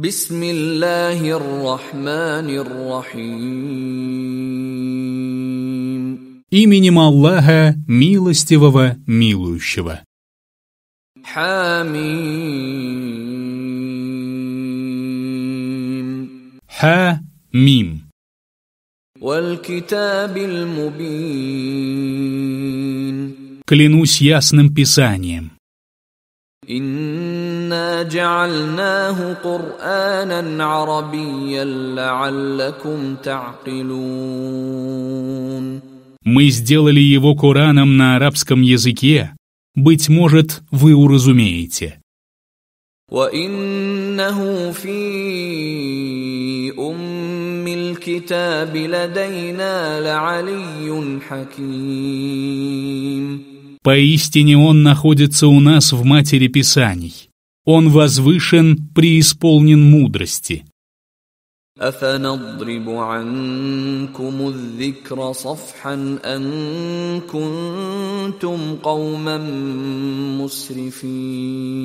Бисмиллахир рахманир рахим. Именем Аллаха, милостивого, милующего. Хамим. Ха-мим. Валь-китабиль мубин. Клянусь ясным писанием. Инна джа'альнаху Кур'анан арабийян ла'аллакум та'килун. Мы сделали его Кораном на арабском языке. Быть может, вы уразумеете. Ва иннаху фи уммил китаби ладайна ла'алийюн хаким. Поистине он находится у нас в матери Писаний. Он возвышен, преисполнен мудрости. أفنضرب عنكم الذكر صفحا أن كنتم قوما مسرفين.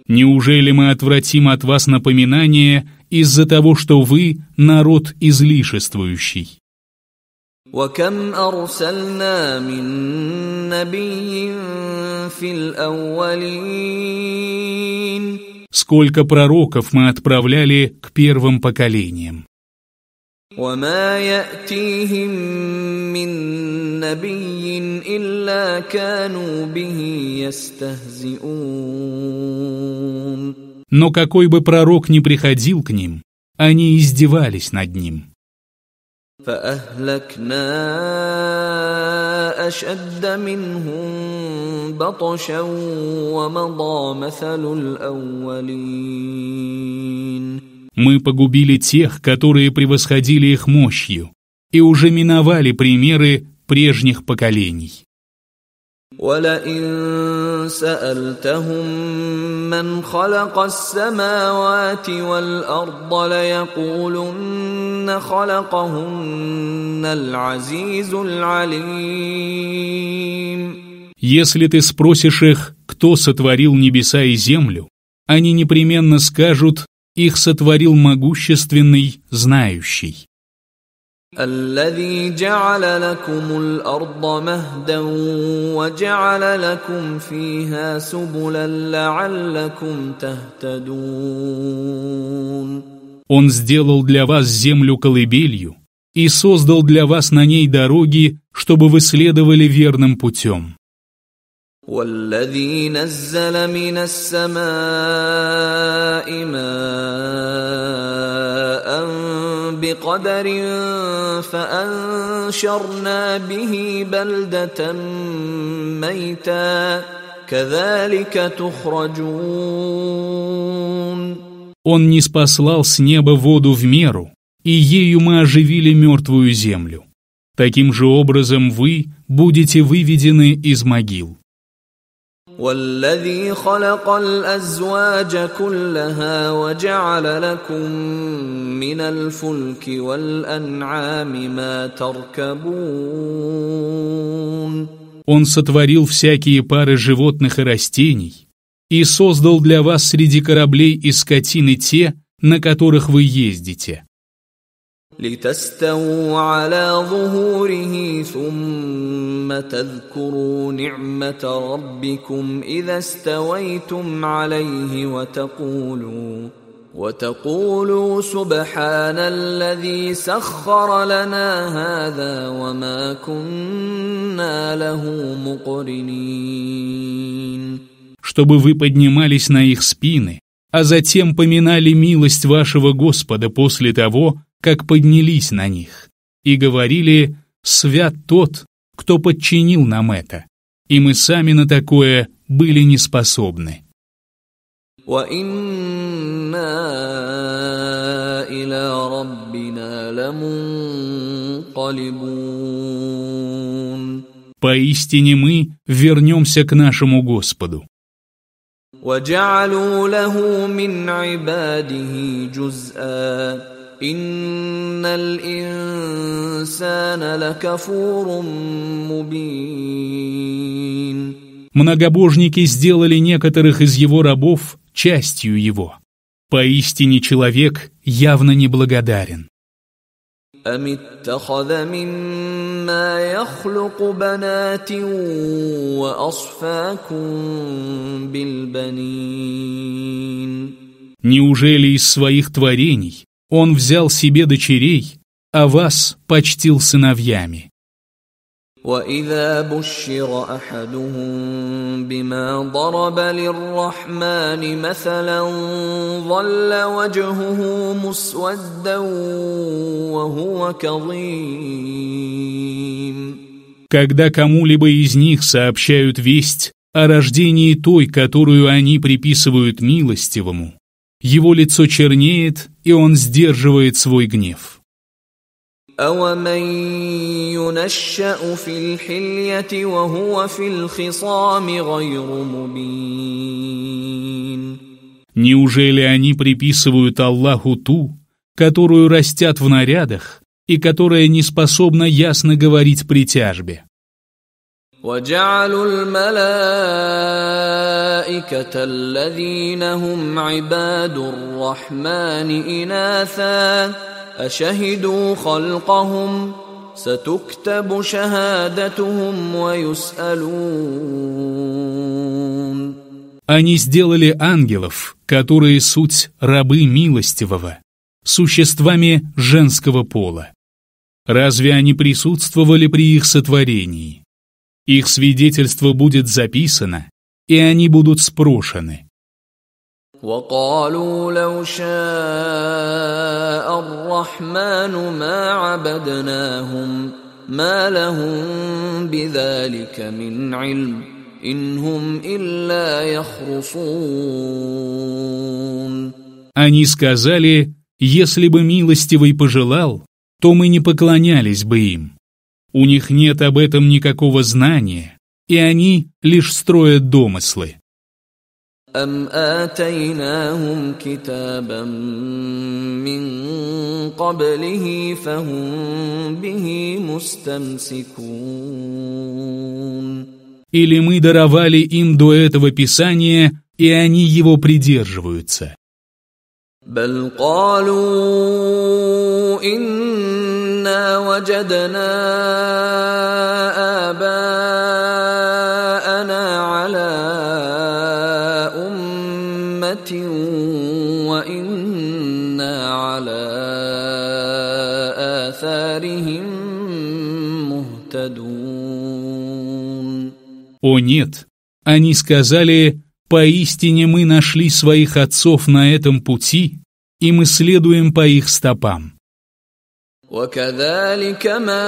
Неужели мы отвратим от вас напоминание из-за того, что вы народ излишествующий? وكم أرسلنا من نبي في الأولين. Сколько пророков мы отправляли к первым поколениям. وما يأتيهم من نبي إلا كانوا به يستهزئون. Но какой бы пророк ни приходил к ним, они издевались над ним. فأهلكنا أشد منهم بطشا ومضى مثل الأولين. Мы погубили тех, которые превосходили их мощью, и уже миновали примеры прежних поколений. وَلَئِن سَأَلْتَهُم مَّنْ خَلَقَ السَّمَاوَاتِ وَالْأَرْضَ لَيَقُولُنَّ خَلَقَهُنَّ الْعَزِيزُ الْعَلِيمُ. Если ты спросишь их, кто сотворил небеса и землю, они непременно скажут, их сотворил могущественный, знающий. الذي جعل لكم الأرض مهدا وجعل لكم فيها سبلا لعلكم تهتدون. Он сделал для вас землю колыбелью и создал для вас на ней дороги, чтобы вы следовали верным путем. والذي نزل من السماء ماء بقدر فأنشرنا به بلدة ميتا كذلك تخرجون. Он ниспослал с неба воду в меру, и ею мы оживили мертвую землю. Таким же образом вы будете выведены из могил. والذي خلق الأزواج كلها وجعل لكم من الفلك والأنعام ما تركبون. Он сотворил всякие пары животных и растений и создал для вас среди кораблей и скотины те, на которых вы ездите. لتستووا على ظهوره ثم تذكروا نعمة ربكم إذا استويتم عليه وتقولوا سبحان الذي سخر لنا هذا وما كنا له مقرنين. Чтобы вы поднимались на их спины, а затем поминали милость вашего Господа после того, как поднялись на них, и говорили: «Свят тот, кто подчинил нам это, и мы сами на такое были неспособны». Поистине мы вернемся к нашему Господу. وَجَعَلُوا لَهُ مِنْ عِبَادِهِ جُزْءًا إِنَّ الْإِنسَانَ لَكَفُورٌ مُبِينٌ. Многобожники сделали некоторых из его рабов частью его. Поистине человек явно неблагодарен. أم اتخذ مما يخلق بنات وأصفاكم بالبنين. Неужели из своих творений он взял себе дочерей, а вас почтил сыновьями? وإذا بشر أحدهم بما ضرب للرحمن مثلا ظل وجهه مسودا وهو كظيم. Когда кому-либо из них сообщают весть о рождении той, которую они приписывают милостивому, его лицо чернеет, и он сдерживает свой гнев. أَوَمَن يُنَشَّأُ فِي الْحِلْيَةِ وَهُوَ فِي الْخِصَامِ غَيْرُ مُبِينٍ. Неужели они приписывают Аллаху ту, которую растят в нарядах и которая не способна ясно говорить при тяжбе? وَجَعَلُوا الْمَلَائِكَةَ الَّذِينَ هُمْ عِبَادُ الرَّحْمَنِ إِنَاثًا أشهدوا خلقهم ستكتب شهادتهم ويسألون. Они сделали ангелов, которые суть рабы милостивого, существами женского пола. Разве они присутствовали при их сотворении? Их свидетельство будет записано, и они будут спрошены. وقالوا لو شاء الرحمن ما عبدناهم ما لهم بذلك من علم إن هم إلا يخرصون. Они сказали, если бы милостивый пожелал, то мы не поклонялись бы им. У них нет об этом никакого знания, и они лишь строят домыслы. أَمْ آتَيْنَاهُمْ كِتَابًا مِّن قَبْلِهِ فَهُمْ بِهِ مُسْتَمْسِكُونَ. Или мы даровали им до этого Писания, и они его придерживаются. بَلْ قَالُوا إِنَّا وَجَدْنَا آبَاءَنَا عَلَى وَإِنَّا عَلَى آثَارِهِم مُهْتَدُونَ. О нет, они сказали, поистине мы нашли своих отцов на этом пути, и мы следуем по их стопам. وَكَذَلِكَ مَا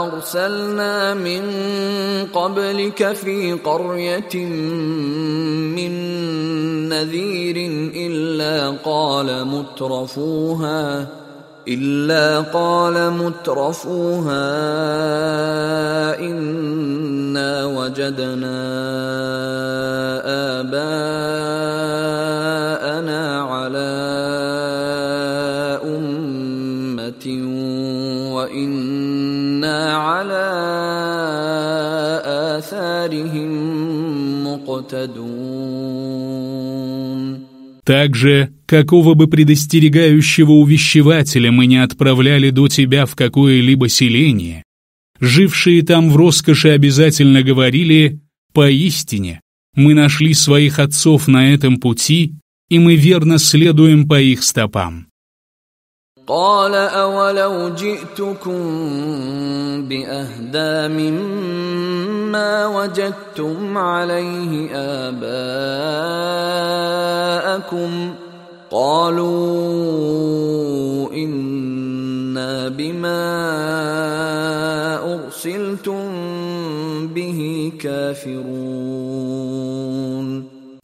أَرْسَلْنَا مِن قَبْلِكَ فِي قَرْيَةٍ مِّن نَّذِيرٍ إِلَّا قَالَ مُتْرَفُوهَا إِنَّا وَجَدْنَا آبَاءَنَا عَلَى وَإِنَّا عَلَى آثَارِهِم مُقْتَدُونَ. Также, какого бы предостерегающего увещевателя мы не отправляли до тебя в какое-либо селение, жившие там в роскоши обязательно говорили, поистине, мы нашли своих отцов на этом пути, и мы верно следуем по их стопам. قال أولو جئتكم بأهدى مما وجدتم عليه آباءكم قالوا إنا بما أرسلتم به كافرون.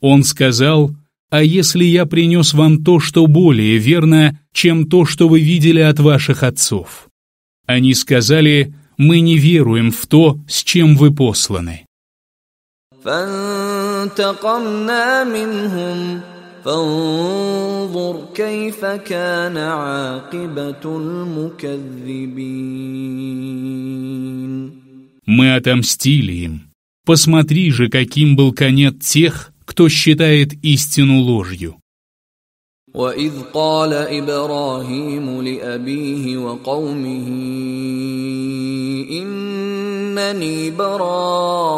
Он сказал, а если я принес вам то, что более верно, чем то, что вы видели от ваших отцов? Они сказали, мы не веруем в то, с чем вы посланы. فانتقمنا منهم فانظر كيف كان عاقبة المكذبين. Мы отомстили им. Посмотри же, каким был конец тех, кто считает истину ложью. وَإِذْ قَالَ إِبْرَاهِيمُ لِأَبِيهِ وَقَوْمِهِ إِنَّنِي بَرَاءٌ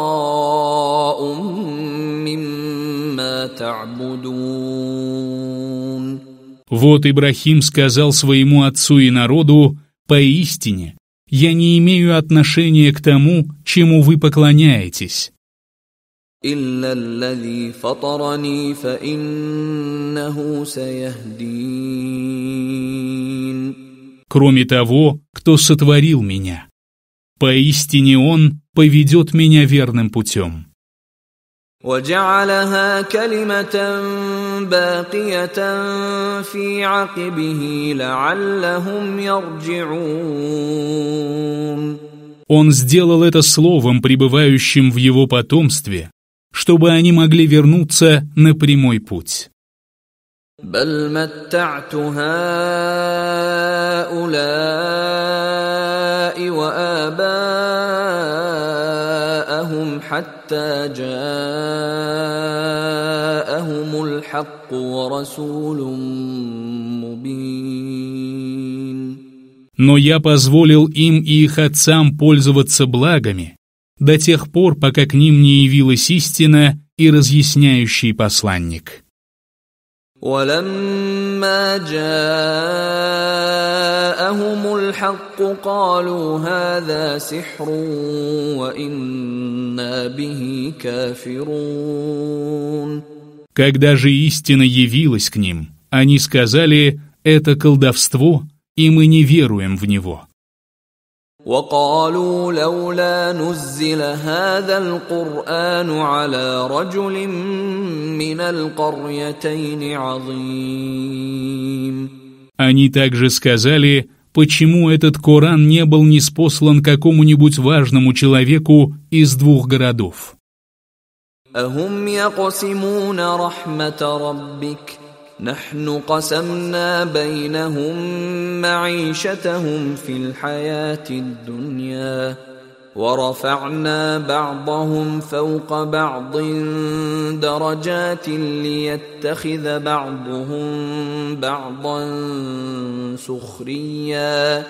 مِّمَّا تَعْبُدُونَ. Вот Ибрахим сказал своему отцу и народу: «Поистине, я не имею отношения к тому, чему вы поклоняетесь». إِلَّا الَّذِي فَطَرَنِي فَإِنَّهُ سَيَهْدِينِ. Кроме того, кто сотворил меня. Поистине Он поведет меня верным путем. وَجَعَلَهَا كَلِمَةً بَاقِيَةً فِي عَقِبِهِ لَعَلَّهُمْ يَرْجِعُونَ. Он сделал это словом, пребывающим в его потомстве, чтобы они могли вернуться на прямой путь. بَلْ مَتَّعْتُ هَؤُلَاءِ وَآبَاءَهُمْ حَتَّى جَاءَهُمُ الْحَقُّ وَرَسُولٌ مُّبِينٌ. Но я позволил им и их отцам пользоваться благами до тех пор, пока к ним не явилась истина и разъясняющий посланник. وَلَمَّا جَاءَهُمُ الْحَقُّ قَالُوا هَذَا سِحْرٌ وَإِنَّا بِهِ كَافِرُونَ. Когда же истина явилась к ним, они сказали: «Это колдовство, и мы не веруем в него». وَقَالُوا لَوْلَا نُزِّلَ هَذَا الْقُرْآنُ عَلَى رَجُلٍ مِّنَ الْقَرْيَتَيْنِ عَظِيمٍ. Они также сказали: почему этот Коран не был ниспослан какому-нибудь важному человеку из двух городов? أَهُمْ يَقْسِمُونَ رَحْمَةَ رَبِّكَ نحن قسمنا بينهم معيشتهم في الحياة الدنيا ورفعنا بعضهم فوق بعض درجات ليتخذ بعضهم بعضا سخريا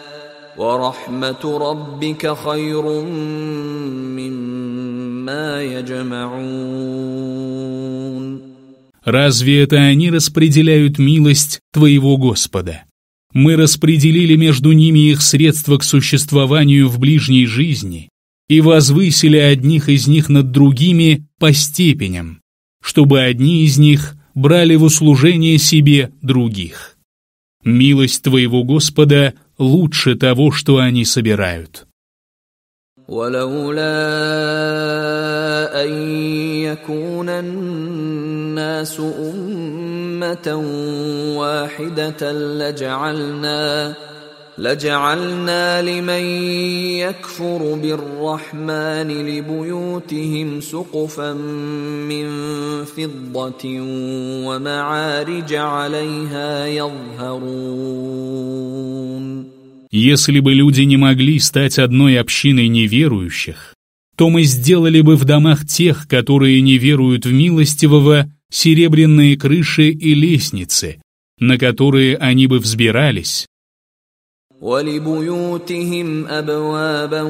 ورحمة ربك خير مما يجمعون. Разве это они распределяют милость твоего Господа? Мы распределили между ними их средства к существованию в ближней жизни и возвысили одних из них над другими по степеням, чтобы одни из них брали в услужение себе других. Милость твоего Господа лучше того, что они собирают. ولولا أن يكون الناس أمة واحدة لجعلنا لمن يكفر بالرحمن لبيوتهم سقفا من فضة ومعارج عليها يظهرون. Если бы люди не могли стать одной общиной неверующих, то мы сделали бы в домах тех, которые не веруют в милостивого, серебряные крыши и лестницы, на которые они бы взбирались. وَلِبُيُوتِهِمْ أَبْوَابًا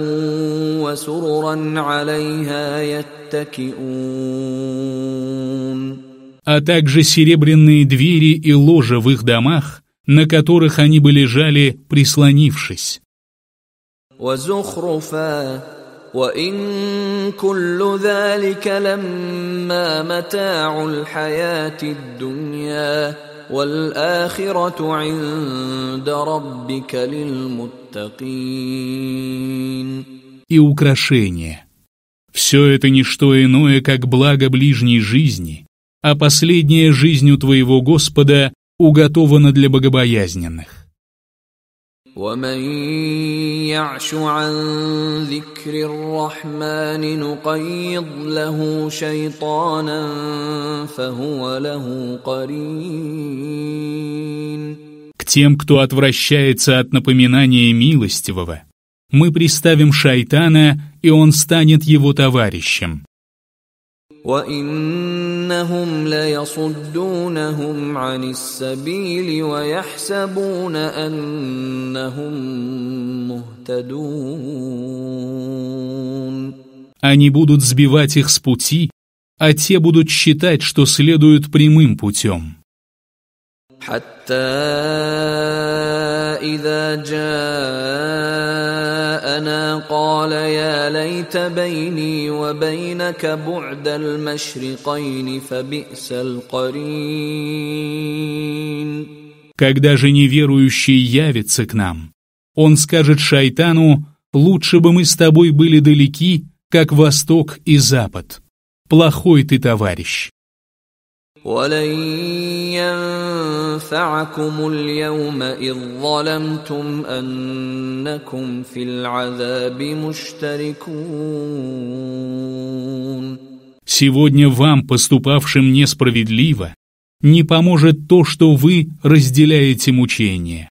وَسُرُرًا عَلَيْهَا يَتَّكِئُونَ. А также серебряные двери и ложа в их домах, на которых они бы лежали, прислонившись. وَزُخْرُفًا وَإِن كُلُّ ذَلِكَ لَمَّا مَتَاعُ الْحَيَاةِ الدُّنْيَا وَالْآخِرَةُ عِندَ رَبِّكَ لِلْمُتَّقِينَ. И украшения. Все это не что иное, как благо ближней жизни, а последняя жизнь у твоего Господа уготована для богобоязненных. وَمَن يَعْشُ عَن ذِكْرِ الرَّحْمَنِ نُقَيِّضْ لَهُ شَيْطَانًا فَهُوَ لَهُ قَرِينٌ. К тем, кто отвращается от напоминания милостивого, мы приставим шайтана, и он станет его товарищем. وَإِنَّ إنهم ليصدونهم عن السبيل ويحسبون أنهم مهتدون. Они будут сбивать их с пути, а те будут считать, что следуют прямым путем. حتى إذا جاءنا قال يا ليت بيني وبينك بعد المشرقين فبئس القرين. Когда же неверующий явится к нам, он скажет шайтану: лучше бы мы с тобой были далеки, как восток и запад. Плохой ты товарищ. ولن ينفعكم اليوم إذ ظلمتم أنكم في العذاب مشتركون. Сегодня вам, поступавшим несправедливо, не поможет то, что вы разделяете мучения.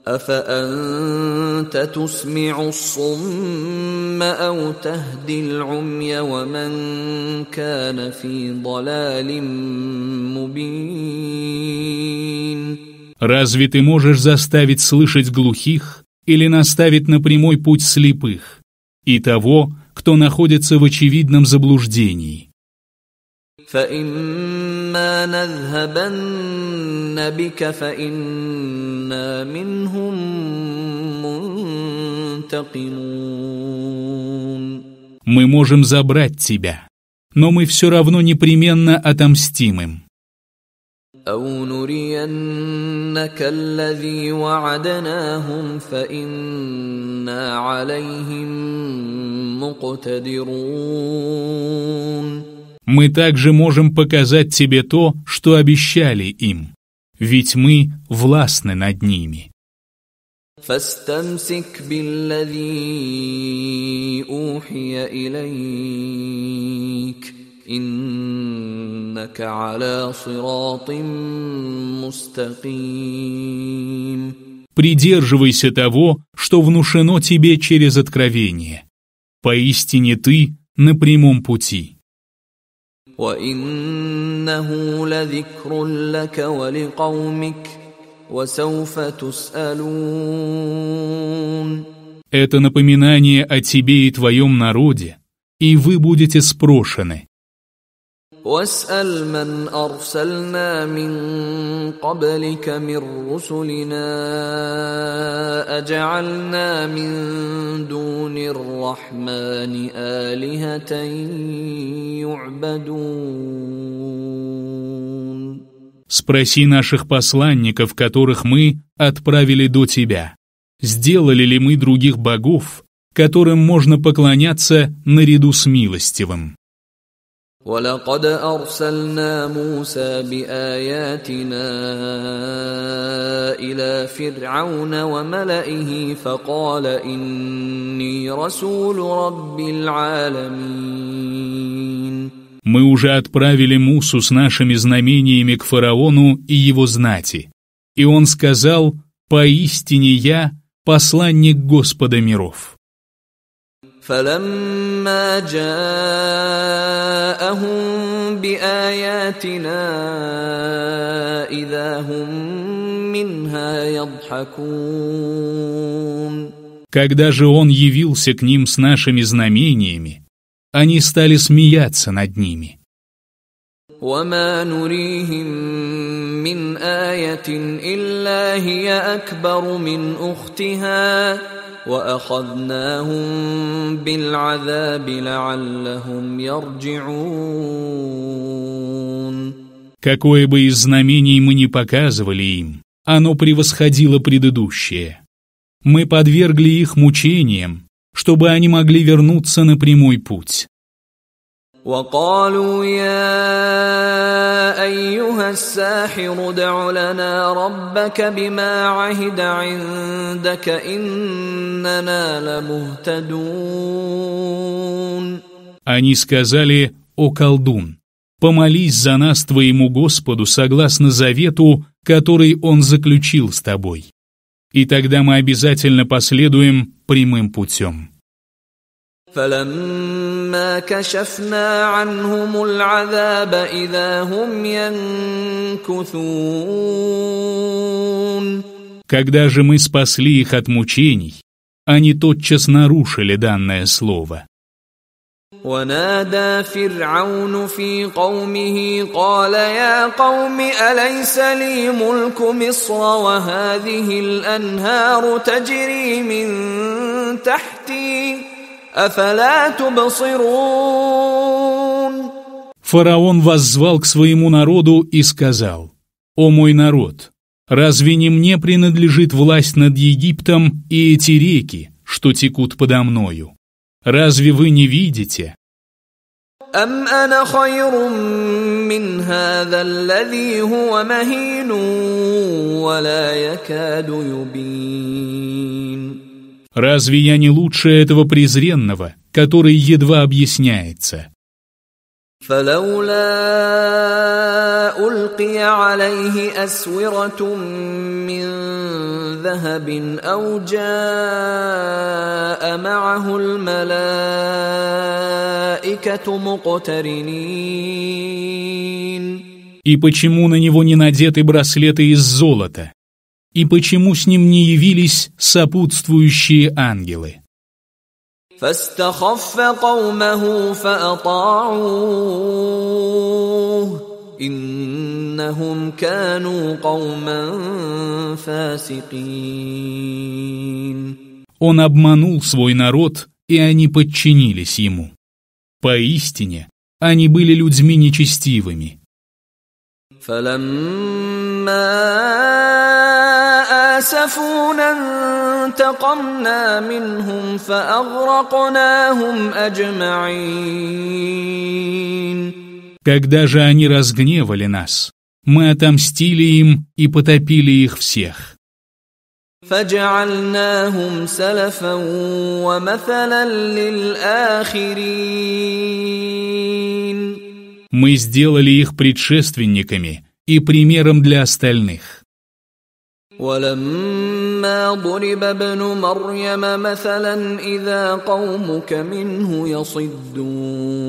أفأنت تسمع الصم أو تهدي العمي ومن كان في ضلال مبين. Разве ты можешь заставить слышать глухих или наставить на прямой путь слепых и того, кто находится в очевидном заблуждении? فإما نذهبن بك فإنا منهم منتقمون. Мы можем забрать тебя, но мы все равно непременно отомстим им. أو نرينك الذي وعدناهم فإنا عليهم مقتدرون. Мы также можем показать тебе то, что обещали им, ведь мы властны над ними. فاستمسك بالذي أوحي إليك إنك على صراط مستقيم. Придерживайся того, что внушено тебе через откровение. Поистине ты на прямом пути. وَإِنَّهُ لَذِكْرٌ لَكَ وَلِقَوْمِكَ وَسَوْفَ تُسْأَلُونَ. Это напоминание о тебе и твоем народе, и вы будете спрошены. وَاسْأَلْ مَنْ أَرْسَلْنَا مِنْ قَبْلِكَ مِنْ رُسُلِنَا أَجَعَلْنَا مِنْ دُونِ الرَّحْمَنِ آلِهَةً يُعْبَدُونَ. Спроси наших посланников, которых мы отправили до тебя, сделали ли мы других богов, которым можно поклоняться наряду с милостивым. وَلَقَدْ أَرْسَلْنَا مُوسَى بِآيَاتِنَا إِلَى فِرْعَوْنَ وَمَلَئِهِ فَقَالَ إِنِّي رَسُولُ رَبِّ الْعَالَمِينَ. Мы уже отправили Мусу с нашими знамениями к фараону и его знати, и он сказал: «Поистине я посланник Господа миров». فَلَمَّا جَاءَهُم بِآيَاتِنَا إِذَا هُم مِّنْهَا يَضْحَكُونَ. Когда же он явился к ним с нашими знамениями, они стали смеяться над ними. وَمَا نُرِيهِم مِّنْ آيَةٍ إِلَّا هِيَ أَكْبَرُ مِنْ أُخْتِهَا وَأَخَذْنَاهُمْ بِالْعَذَابِ لَعَلَّهُمْ يَرْجِعُونَ. Какое бы из знамений мы ни показывали им, оно превосходило предыдущее. Мы подвергли их мучениям, чтобы они могли вернуться на прямой путь. وقالوا يا أيها الساحر ادع لنا ربك بما عهد عندك إننا لمهتدون. Они сказали: «О колдун, помолись за нас твоему Господу согласно завету, который Он заключил с тобой, и тогда мы обязательно последуем прямым путем». فلما كشفنا عنهم العذاب إذا هم ينكثون. Когда же мы спасли их от мучений, они тотчас нарушили данное слово. ونادى فرعون في قومه قال يا قوم أليس لي ملك مصر وهذه الأنهار تجري من تحتي أفلا تبصرون. Фараон воззвал к своему народу и сказал: «О мой народ, разве не мне принадлежит власть над Египтом и эти реки, что текут подо мною? Разве вы не видите? أم أنا خير من هذا الذي هو مهين ولا يكاد يبين. Разве я не лучше этого презренного, который едва объясняется? فلولا ألقي عليه أسورة من ذهب أو جاء معه الملائكة مقترنين. И почему на него не надеты браслеты из золота? И почему с ним не явились сопутствующие ангелы? فاستخف قومه فأطاعوه إنهم كانوا قوما فاسقين. Он обманул свой народ, и они подчинились ему. Поистине, они были людьми нечестивыми. آسفونا انتقمنا منهم فأغرقناهم أجمعين. Когда же они разгневали нас, мы отомстили им и потопили их всех. فجعلناهم سلفا ومثلا للآخرين. Мы сделали их предшественниками и примером для остальных. ولما ضرب ابن مريم مثلا إذا قومك منه يصدون.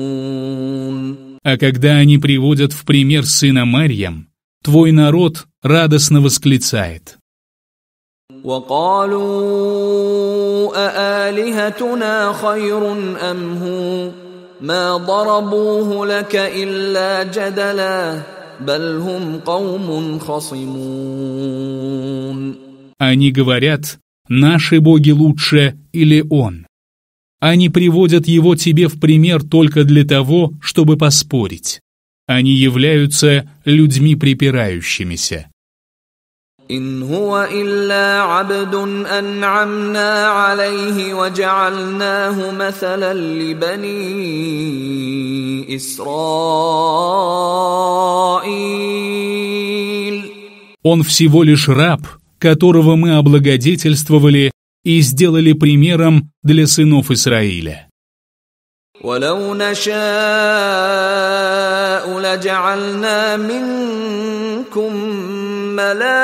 А когда они приводят в пример сына Марьям, твой народ радостно восклицает. وقالوا أآلهتنا خير أم هو ما ضربوه لك إلا جدلا بل هم قوم خصمون. Они говорят: наши боги лучше или он. Они приводят его тебе в пример только для того, чтобы поспорить. Они являются людьми припирающимися. إن هو إلا عبد أنعمنا عليه وجعلناه مثلا لبني إسرائيل. Он всего лишь раб, которого мы облагодетельствовали и сделали примером для сынов Израиля. ولو نشاء لجعلنا منكم ملائكة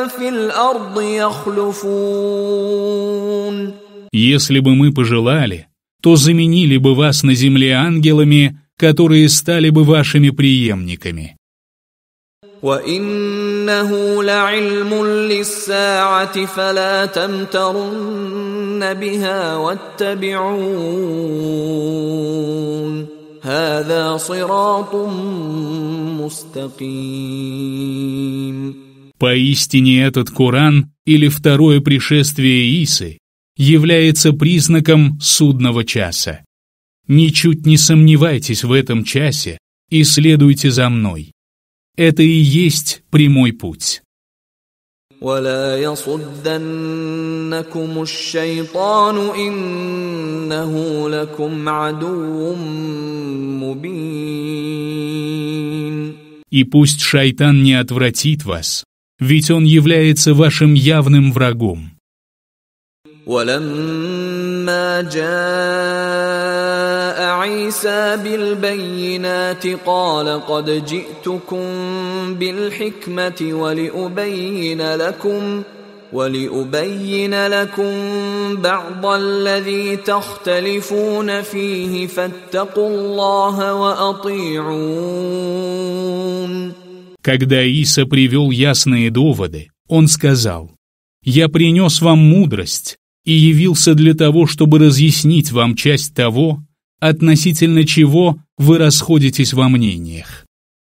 في الأرض يخلفون. Если бы мы пожелали, то заменили бы вас на земле ангелами, которые стали бы вашими преемниками. وإنه لعلم للساعة فلا تمترن بها واتبعون هذا صراط مستقيم. Поистине этот Коран или второе пришествие Исы является признаком судного часа. Ничуть не сомневайтесь в этом часе и следуйте за мной. Это и есть прямой путь. ولا يصدنكم الشيطان إنه لكم عدو مبين. И пусть шайтан не отвратит вас, ведь он является вашим явным врагом. ولما جاء عيسى بالبينات قال قد جئتكم بالحكمة وَلِأُبَيِّنَ لَكُمْ بَعْضَ الَّذِي تَخْتَلِفُونَ فِيهِ فَاتَّقُوا اللَّهَ وَأَطِيعُونِ. Когда Иса привел ясные доводы, он сказал: «Я принес вам мудрость и явился для того, чтобы разъяснить вам часть того, относительно чего вы расходитесь во мнениях.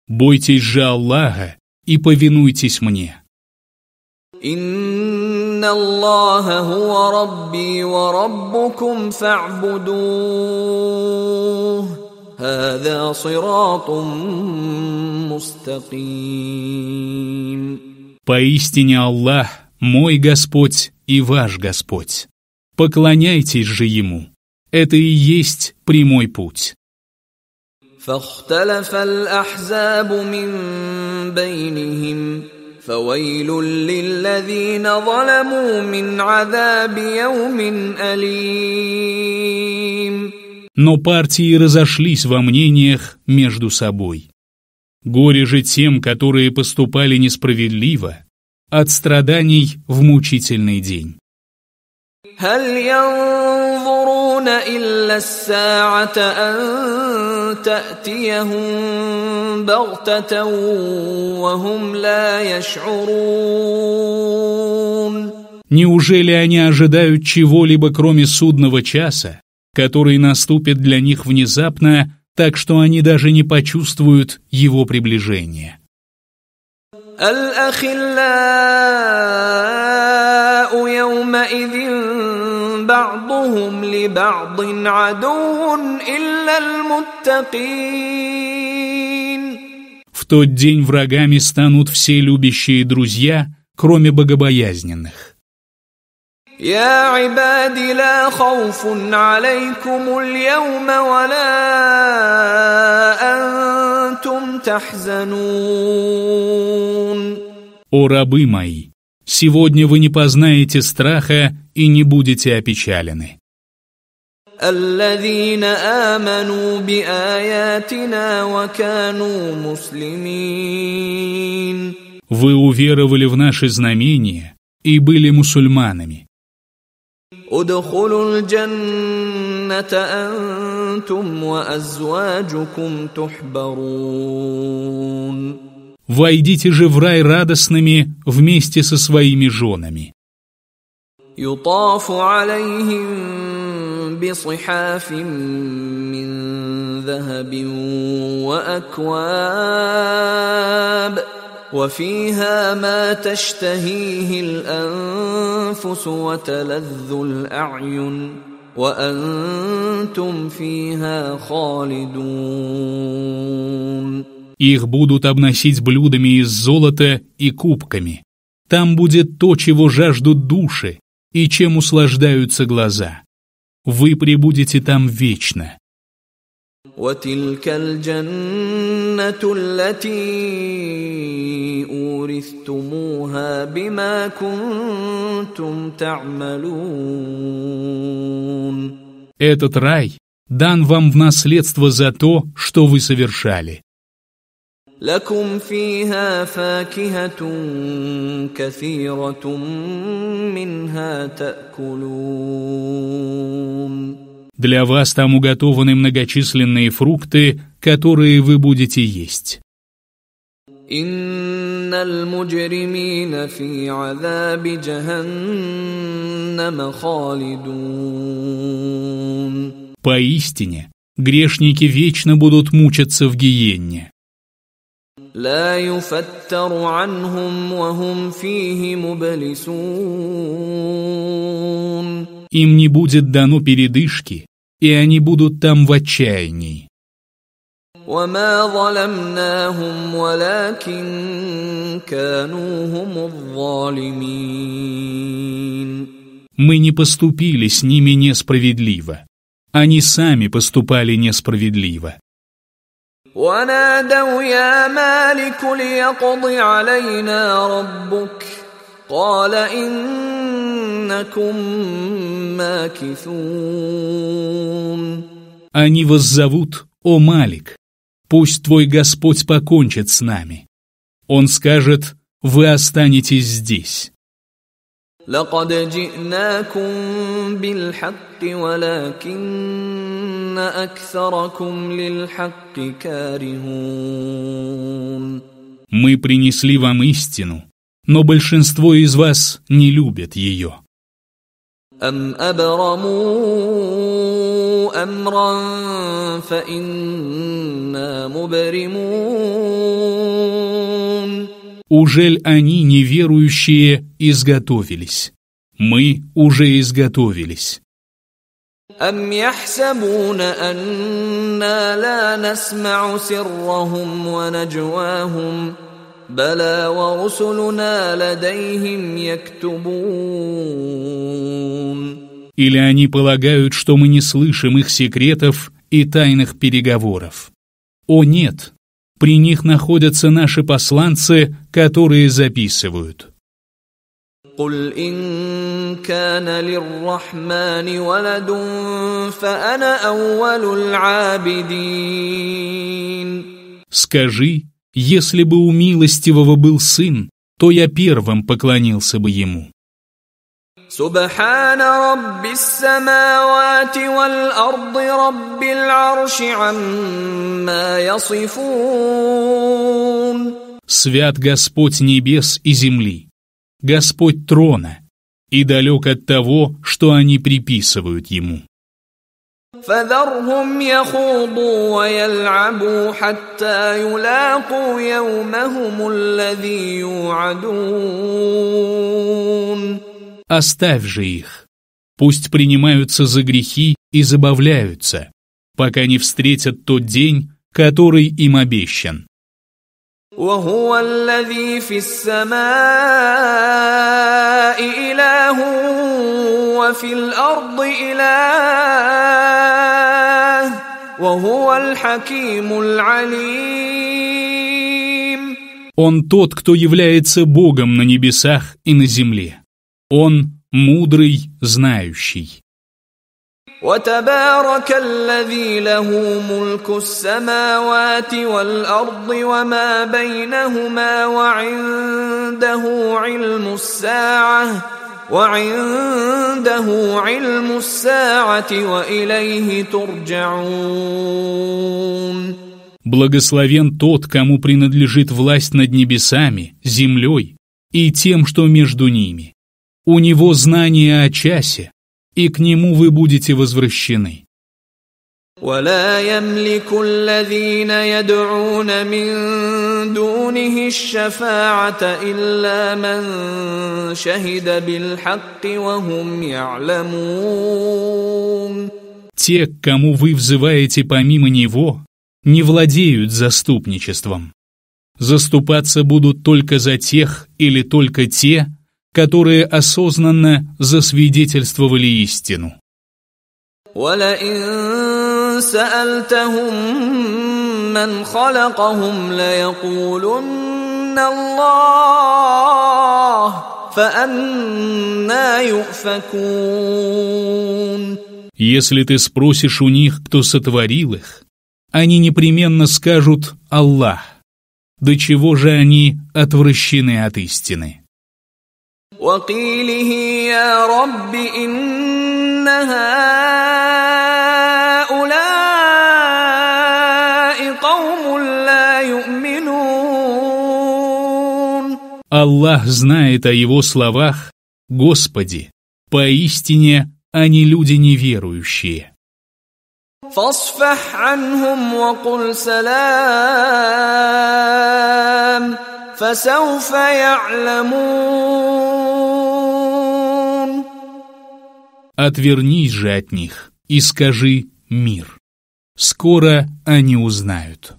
Бойтесь же Аллаха и повинуйтесь мне». «Инна Аллаха хуа Рабби ва Раббукум фа'будух, хаза сиратум мустаким». Поистине Аллах мой Господь и ваш Господь. Поклоняйтесь же Ему. Это и есть прямой путь. فاختلف الأحزاب من بينهم فويل للذين ظلموا من عذاب يوم أليم. Но партии разошлись во мнениях между собой. Горе же тем, которые поступали несправедливо, от страданий в мучительный день. هل ينظرون إلا الساعة أن تأتيهم بغتة وهم لا يشعرون. Неужели они ожидают чего-либо, кроме судного часа, который наступит для них внезапно, так что они даже не почувствуют его приближения? الأخلاء يومئذ بعضهم لبعض عدو إلا المتقين. В тот день врагами станут все любящие друзья, кроме богобоязненных. يا عباد لا خوف عليكم اليوم ولا أنتم تحزنون. О рабы мои, сегодня вы не познаете страха и не будете опечалены. الذين آمنوا بآياتنا وكانوا مسلمين. Вы уверовали в наши знамения и были мусульманами. ادخلوا الجنة أنتم وأزواجكم تحبرون. Войдите же в рай радостными вместе со своими женами. يطاف عليهم بصحاف من ذهب وأكواب وفيها ما تشتهيه الأنفس وتلذ الأعين وأنتم فيها خالدون. Их будут обносить блюдами из золота и кубками. Там будет то, чего жаждут души и чем услаждаются глаза. Вы пребудете там вечно. وتلك الجنة التي أورثتموها بما كنتم تعملون. Этот рай дан вам в наследство за то, что вы совершали. لكم فيها فاكهة كثيرة منها تأكلون. Для вас там уготованы многочисленные фрукты, которые вы будете есть. إن المجرمين في عذاب جهنم خالدون. Поистине, грешники вечно будут мучаться в гиенне. لا يفتر عنهم وهم فيه مبلسون. Им не будет дано передышки, и они будут там в отчаянии. وما ظلمناهم ولكن كانوا هم الظالمين. Мы не поступили с ними несправедливо. Они сами поступали несправедливо. ونادوا يا مالك ليقض علينا ربك قال إنكم ماكثون. Они воззовут: «О Малик, пусть твой Господь покончит с нами». Он скажет: «Вы останетесь здесь». لقد جئناكم بالحق ولكن أكثركم للحق كارهون. Мы принесли вам истину, но большинство из вас не любят ее. أم أبرموا أمرا فإنا مبرمون. Ужель они, неверующие, изготовились? Мы уже изготовились. أم يحسبون أنا لا نسمع سرهم ونجواهم بلى ورسلنا لديهم يكتبون. Или они полагают, что мы не слышим их секретов и тайных переговоров? О нет! При них находятся наши посланцы, которые записывают. قل إن كان للرحمن ولد فأنا أول العابدين. Скажи, если бы у милостивого был сын, то я первым поклонился бы ему. سبحان رب السماوات والأرض رب العرش عما يصفون. Свят Господь небес и земли, Господь трона, и далек от того, что они приписывают ему. فذرهم يخوضوا ويلعبوا حتى يلاقوا يومهم الذي يوعدون. Оставь же их, пусть принимаются за грехи и забавляются, пока не встретят тот день, который им обещан. وهو الذي في السماء إله وفي الأرض إله وهو الحكيم العليم. Он тот, кто является Богом на небесах и на земле. Он мудрый, знающий. وتبارك الذي له ملك السماوات والأرض وما بينهما وعنده علم الساعة وإليه ترجعون. Благословен тот, кому принадлежит власть над небесами, землей и тем, что между ними. У него знание о часе, и к нему вы будете возвращены. ولا يملك الذين يدعون من دونه الشفاعة إلا من شهد بالحق وهم يعلمون. Те, к кому вы взываете помимо него, не владеют заступничеством. Заступаться будут только за тех или только те, которые осознанно засвидетельствовали истину. وَلَئِن سَأَلْتَهُم مَّنْ خَلَقَهُمْ لَيَقُولُنَّ اللَّهُ فَأَنَّىٰ يُؤْفَكُونَ. Если ты спросишь у них, кто сотворил их, они непременно скажут «Аллах». До чего же они отвращены от истины? وقيله يا رب إن هؤلاء قوم لا يؤمنون. Аллах знает о его словах: «Господи, поистине они люди неверующие». فاصفح عنهم وقل سلام فسوف يعلمون. Отвернись же от них и скажи «мир». Скоро они узнают.